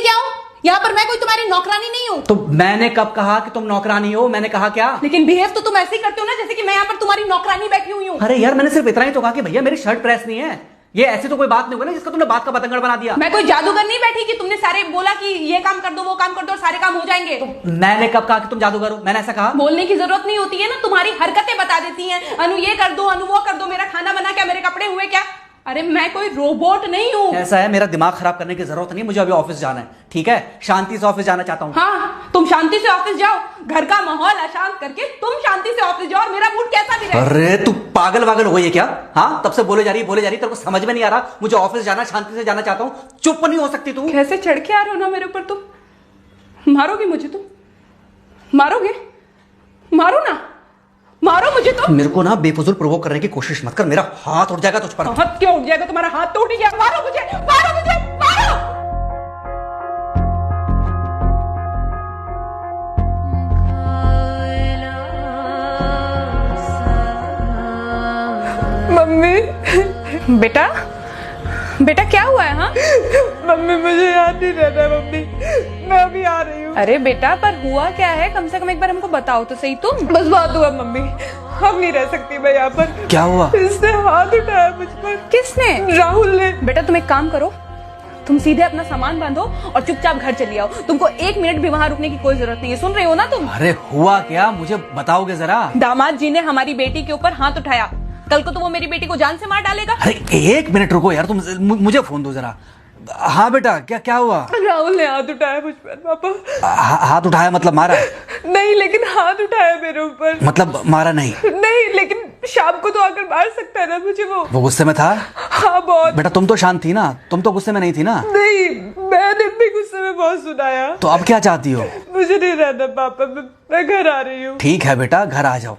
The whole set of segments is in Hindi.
से क्या हो? यहाँ पर मैं कोई तुम्हारी नौकरानी नहीं हूँ। तो मैंने कब कहा कि तुम नौकरानी हो? मैंने कहा क्या? लेकिन बिहेव तो तुम ऐसे ही करते हो ना जैसे कि मैं यहाँ पर तुम्हारी नौकरानी बैठी हुई हूँ। अरे यार, मैंने सिर्फ इतना ही तो कहा कि भैया मेरी शर्ट प्रेस नहीं है। ये ऐसी तो कोई बात नहीं हुई ना जिसका तुमने बात का बतंगड़ बना दिया। मैं कोई जादूगर नहीं बैठी कि तुमने सारे बोला कि ये काम कर दो वो काम कर दो और सारे काम हो जाएंगे। मैंने कब कहा कि तुम जादूगर हो? मैंने ऐसा कहा? बोलने की जरूरत नहीं होती है ना, तुम्हारी हरकतें बता देती हैं। अनु ये कर दो, अनु वो कर दो, मेरा खाना बना क्या, मेरे कपड़े हुए क्या। अरे मैं कोई रोबोट नहीं हूँ। ऐसा है, मेरा दिमाग खराब करने की जरूरत नहीं, मुझे अभी ऑफिस जाना है। ठीक है, शांति से ऑफिस जाना चाहता हूँ। हाँ, तुम शांति से ऑफिस जाओ, घर का माहौल अशांत करके तुम शांति से ऑफिस जाओ और मेरा मूड कैसा भी रहे। अरे तू पागल वागल हो गई है क्या? हाँ, तब से बोले जा रही तेरे को समझ में नहीं आ रहा। मुझे ऑफिस जाना, शांति से जाना चाहता हूँ। चुप नहीं हो सकती तू? कैसे चढ़ के आ रहे हो ना मेरे ऊपर तुम। मारोगे मुझे? तुम मारोगे? मारो ना, मारो मुझे। तो मेरे को ना बेफजूल प्रोवोक करने की कोशिश मत कर, मेरा हाथ उठ जाएगा तुझ पर। हाथ क्यों उठ जाएगा? तुम्हारा हाथ तो उठ गया। मारो मुझे, मारो मुझे, मारो। मम्मी। बेटा, बेटा क्या हुआ है? हाँ मम्मी मुझे याद नहीं रहता मम्मी, मैं अभी आ रही हूँ। अरे बेटा, पर हुआ क्या है? कम से कम एक बार हमको बताओ तो सही। तुम बस बात हुआ मम्मी, हम नहीं रह सकती मैं यहाँ पर। क्या हुआ? इसने हाथ उठाया मुझ पर। किसने? राहुल ने। बेटा तुम एक काम करो, तुम सीधे अपना सामान बांधो और चुपचाप घर चली आओ। तुमको 1 मिनट भी वहाँ रुकने की कोई जरूरत नहीं है। सुन रहे हो ना तुम? अरे हुआ क्या, मुझे बताओगे जरा? दामाद जी ने हमारी बेटी के ऊपर हाथ उठाया। कल को तो वो मेरी बेटी को जान से मार डालेगा। अरे 1 मिनट रुको यार, तुम मुझे फोन दो जरा। हाँ बेटा, क्या हुआ? राहुल ने हाथ उठाया मुझ पर पापा। हाथ उठाया मतलब मारा? नहीं, लेकिन हाथ उठाया मेरे ऊपर। मतलब मारा नहीं? नहीं, लेकिन शाम को तो आकर मार सकता है ना मुझे वो गुस्से में था? हाँ बहुत। बेटा तुम तो शांत थी ना, तुम तो गुस्से में नहीं थी ना? नहीं, मैंने भी गुस्से में बहुत सुनाया। तो अब क्या चाहती हो? मुझे नहीं रहना पापा, मैं घर आ रही हूँ। ठीक है बेटा, घर आ जाओ,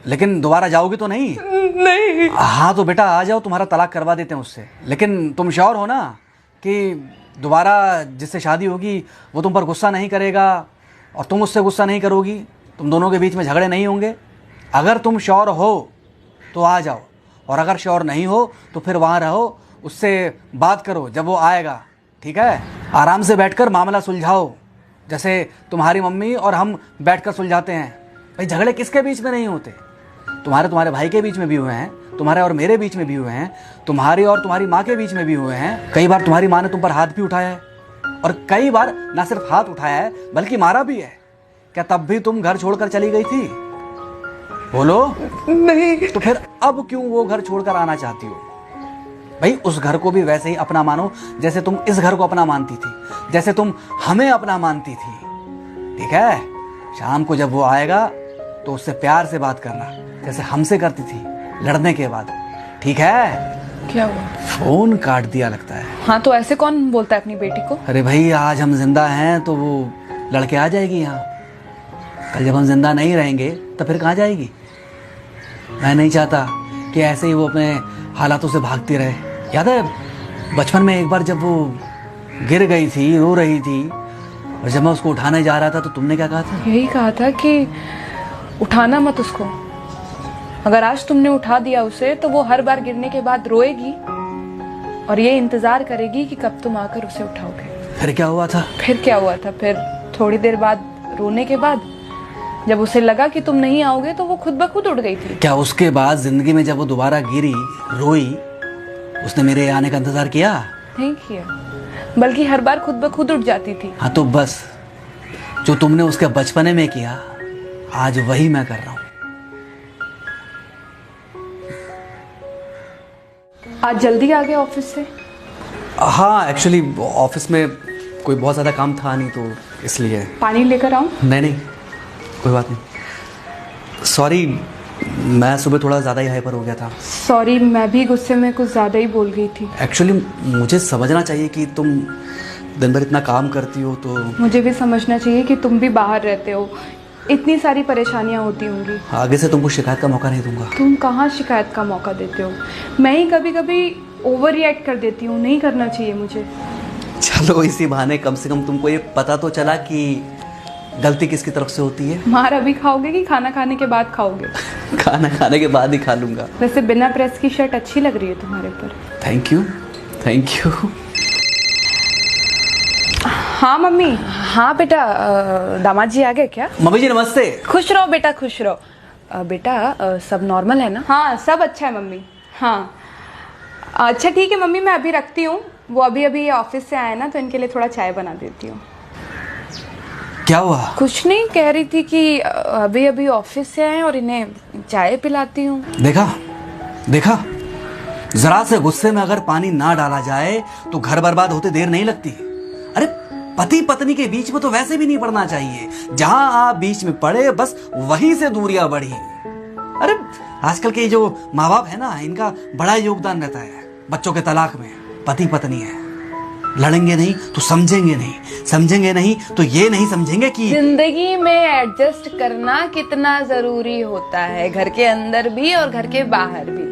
लेकिन दोबारा जाओगी तो नहीं? नहीं। हाँ तो बेटा आ जाओ, तुम्हारा तलाक करवा देते हैं उससे। लेकिन तुम श्योर हो ना कि दोबारा जिससे शादी होगी वो तुम पर गुस्सा नहीं करेगा और तुम उससे गुस्सा नहीं करोगी, तुम दोनों के बीच में झगड़े नहीं होंगे? अगर तुम श्योर हो तो आ जाओ, और अगर श्योर नहीं हो तो फिर वहाँ रहो, उससे बात करो जब वो आएगा। ठीक है, आराम से बैठकर मामला सुलझाओ, जैसे तुम्हारी मम्मी और हम बैठकर सुलझाते हैं। भाई झगड़े किसके बीच में नहीं होते? तुम्हारे भाई के बीच में भी हुए हैं, तुम्हारे और मेरे बीच में भी हुए हैं, तुम्हारी और तुम्हारी माँ के बीच में भी हुए हैं। कई बार तुम्हारी माँ ने तुम पर हाथ भी उठाया है, और कई बार ना सिर्फ हाथ उठाया है बल्कि मारा भी है। क्या तब भी तुम घर छोड़कर चली गई थी? बोलो। नहीं। तो फिर अब क्यों वो घर छोड़कर आना चाहती हो? भाई उस घर को भी वैसे ही अपना मानो जैसे तुम इस घर को अपना मानती थी, जैसे तुम हमें अपना मानती थी। ठीक है, शाम को जब वो आएगा तो उससे प्यार से बात करना, जैसे हमसे करती थी लड़ने के बाद। ठीक है? क्या हुआ? फोन काट दिया लगता है। हाँ तो ऐसे कौन बोलता है अपनी बेटी को? अरे भाई आज हम जिंदा हैं तो वो लड़के आ जाएगी यहाँ, कल जब हम जिंदा नहीं रहेंगे तो फिर कहाँ जाएगी? मैं नहीं चाहता कि ऐसे ही वो अपने हालातों से भागती रहे। याद है बचपन में एक बार जब वो गिर गई थी, रो रही थी, और जब मैं उसको उठाने जा रहा था तो तुमने क्या कहा था? यही कहा था कि उठाना मत उसको। अगर आज तुमने उठा दिया उसे तो वो हर बार गिरने के बाद रोएगी और ये इंतजार करेगी कि कब तुम आकर उसे उठाओगे। फिर क्या हुआ था? फिर क्या हुआ था? फिर थोड़ी देर बाद रोने के बाद जब उसे लगा कि तुम नहीं आओगे तो वो खुद ब खुद उड़ गई थी। क्या उसके बाद जिंदगी में जब वो दोबारा गिरी, रोई, उसने मेरे आने का इंतजार किया? नहीं किया, बल्कि हर बार खुद ब खुद उठ जाती थी। हाँ तो बस जो तुमने उसके बचपने में किया आज वही मैं कर रहा हूँ। आज जल्दी आ गए ऑफिस से? हाँ एक्चुअली ऑफिस में कोई बहुत ज़्यादा काम था नहीं तो इसलिए। पानी लेकर आऊं? नहीं कोई बात नहीं, सॉरी मैं सुबह थोड़ा ज़्यादा ही हाइपर हो गया था। सॉरी, मैं भी गुस्से में कुछ ज़्यादा ही बोल गई थी। एक्चुअली मुझे समझना चाहिए कि तुम दिन भर इतना काम करती हो तो मुझे भी समझना चाहिए कि तुम भी बाहर रहते हो, इतनी सारी परेशानियां होती होंगी। आगे से तुमको शिकायत का मौका नहीं दूंगा। तुम कहाँ शिकायत का मौका देते हो? मैं ही कभी कभी ओवर रिएक्ट कर देती हूँ, नहीं करना चाहिए मुझे। चलो इसी बहाने कम से कम तुमको ये पता तो चला कि गलती किसकी तरफ से होती है। मार अभी खाओगे कि खाना खाने के बाद खाओगे? खाना खाने के बाद ही खा लूंगा। वैसे बिना प्रेस की शर्ट अच्छी लग रही है तुम्हारे पर। Thank you. हाँ मम्मी। हाँ बेटा, दामाद जी आ गए क्या? मम्मी जी नमस्ते। खुश रहो बेटा, खुश रहो। बेटा सब नॉर्मल है ना? हाँ सब अच्छा है मम्मी। हाँ अच्छा ठीक है मम्मी, मैं अभी रखती हूँ। वो अभी अभी ऑफिस से आए ना, तो इनके लिए थोड़ा चाय बना देती हूँ। क्या हुआ? कुछ नहीं, कह रही थी कि अभी अभी ऑफिस से आए और इन्हें चाय पिलाती हूँ। देखा देखा, जरा से गुस्से में अगर पानी ना डाला जाए तो घर बर्बाद होते देर नहीं लगती। अरे पति पत्नी के बीच में तो वैसे भी नहीं पड़ना चाहिए। जहां आप बीच में पड़े बस वहीं से दूरियां बढ़ी। अरे आजकल के जो माँ बाप है ना, इनका बड़ा योगदान रहता है बच्चों के तलाक में। पति पत्नी है, लड़ेंगे नहीं तो समझेंगे नहीं, समझेंगे नहीं तो ये नहीं समझेंगे कि जिंदगी में एडजस्ट करना कितना जरूरी होता है, घर के अंदर भी और घर के बाहर भी।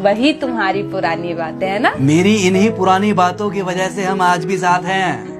वही तुम्हारी पुरानी बातें है ना। मेरी इन्हीं पुरानी बातों की वजह से हम आज भी साथ हैं।